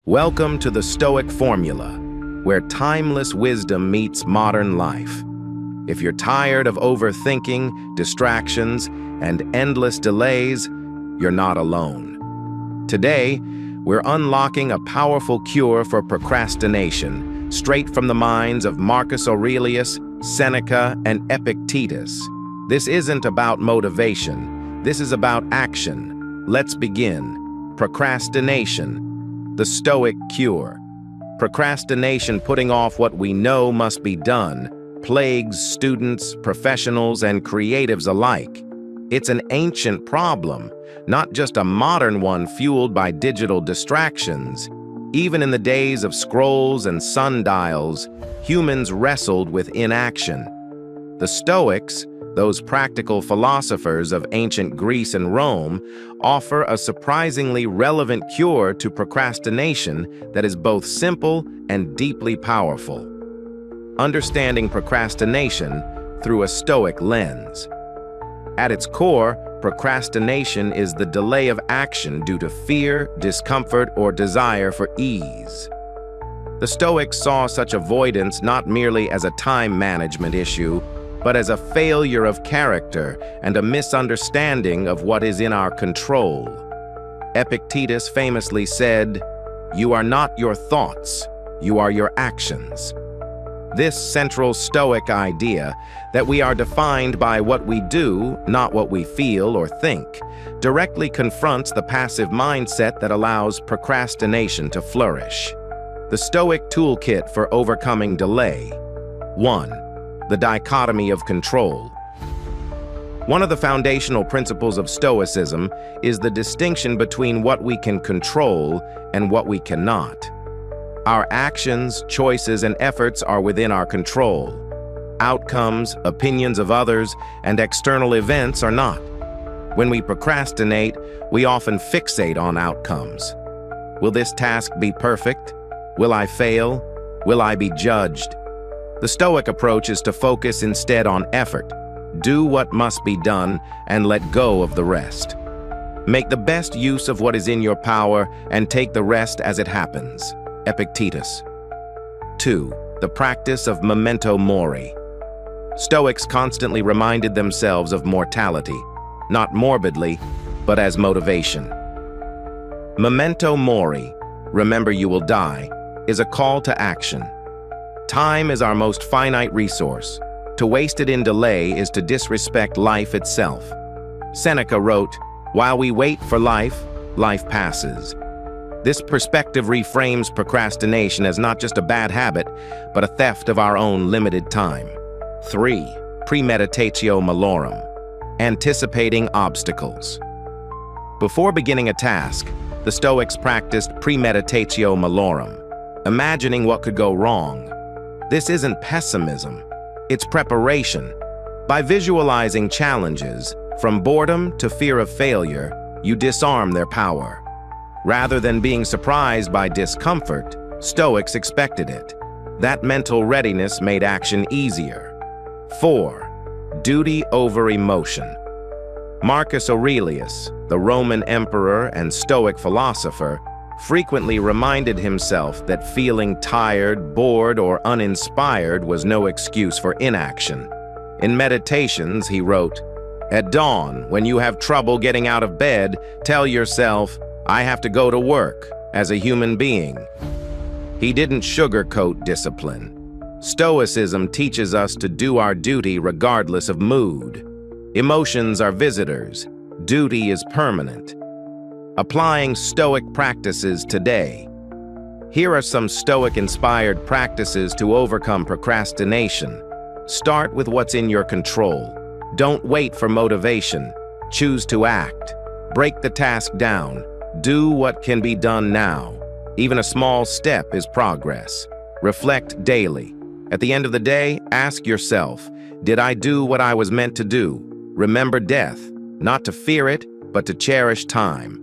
Welcome to the Stoic Formula, where timeless wisdom meets modern life. If you're tired of overthinking, distractions, and endless delays, you're not alone. Today, we're unlocking a powerful cure for procrastination, straight from the minds of Marcus Aurelius, Seneca, and Epictetus. This isn't about motivation. This is about action. Let's begin. Procrastination. The Stoic cure. Procrastination, putting off what we know must be done, plagues students, professionals, and creatives alike. It's an ancient problem, not just a modern one fueled by digital distractions. Even in the days of scrolls and sundials, humans wrestled with inaction. The Stoics, those practical philosophers of ancient Greece and Rome, offer a surprisingly relevant cure to procrastination that is both simple and deeply powerful. Understanding procrastination through a Stoic lens. At its core, procrastination is the delay of action due to fear, discomfort, or desire for ease. The Stoics saw such avoidance not merely as a time management issue, but as a failure of character and a misunderstanding of what is in our control. Epictetus famously said, "You are not your thoughts, you are your actions." This central Stoic idea that we are defined by what we do, not what we feel or think, directly confronts the passive mindset that allows procrastination to flourish. The Stoic toolkit for overcoming delay. 1. The Dichotomy of Control. One of the foundational principles of Stoicism is the distinction between what we can control and what we cannot. Our actions, choices, and efforts are within our control. Outcomes, opinions of others, and external events are not. When we procrastinate, we often fixate on outcomes. Will this task be perfect? Will I fail? Will I be judged? The Stoic approach is to focus instead on effort. Do what must be done and let go of the rest. Make the best use of what is in your power and take the rest as it happens. Epictetus. 2. The practice of Memento Mori. Stoics constantly reminded themselves of mortality, not morbidly, but as motivation. Memento Mori, remember you will die, is a call to action. Time is our most finite resource. To waste it in delay is to disrespect life itself. Seneca wrote, "While we wait for life, life passes." This perspective reframes procrastination as not just a bad habit, but a theft of our own limited time. 3. Premeditatio Malorum. Anticipating obstacles. Before beginning a task, the Stoics practiced Premeditatio Malorum, imagining what could go wrong. This isn't pessimism, it's preparation. By visualizing challenges, from boredom to fear of failure, you disarm their power. Rather than being surprised by discomfort, Stoics expected it. That mental readiness made action easier. 4. Duty over emotion. Marcus Aurelius, the Roman emperor and Stoic philosopher, frequently reminded himself that feeling tired, bored, or uninspired was no excuse for inaction. In Meditations, he wrote, "At dawn, when you have trouble getting out of bed, tell yourself, 'I have to go to work,' as a human being." He didn't sugarcoat discipline. Stoicism teaches us to do our duty regardless of mood. Emotions are visitors. Duty is permanent. Applying Stoic practices today. Here are some Stoic-inspired practices to overcome procrastination. Start with what's in your control. Don't wait for motivation. Choose to act. Break the task down. Do what can be done now. Even a small step is progress. Reflect daily. At the end of the day, ask yourself, did I do what I was meant to do? Remember death, not to fear it, but to cherish time.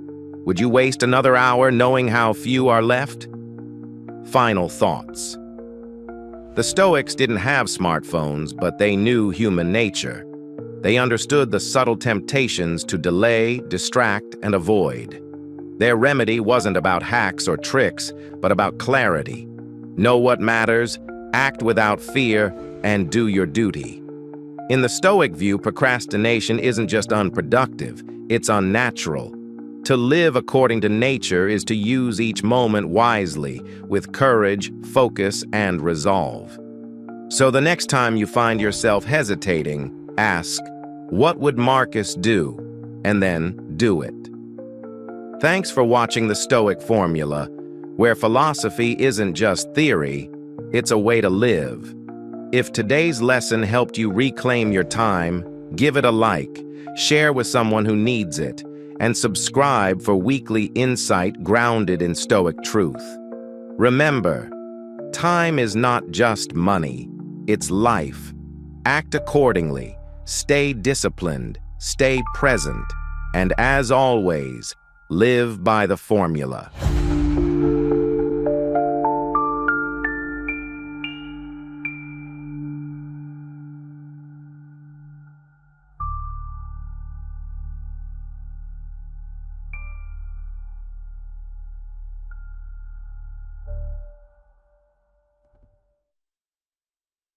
Would you waste another hour knowing how few are left? Final thoughts. The Stoics didn't have smartphones, but they knew human nature. They understood the subtle temptations to delay, distract, and avoid. Their remedy wasn't about hacks or tricks, but about clarity. Know what matters, act without fear, and do your duty. In the Stoic view, procrastination isn't just unproductive, it's unnatural. To live according to nature is to use each moment wisely, with courage, focus, and resolve. So the next time you find yourself hesitating, ask, "What would Marcus do?" And then do it. Thanks for watching the Stoic Formula, where philosophy isn't just theory, it's a way to live. If today's lesson helped you reclaim your time, give it a like, share with someone who needs it, and subscribe for weekly insight grounded in Stoic truth. Remember, time is not just money, it's life. Act accordingly, stay disciplined, stay present, and as always, live by the formula.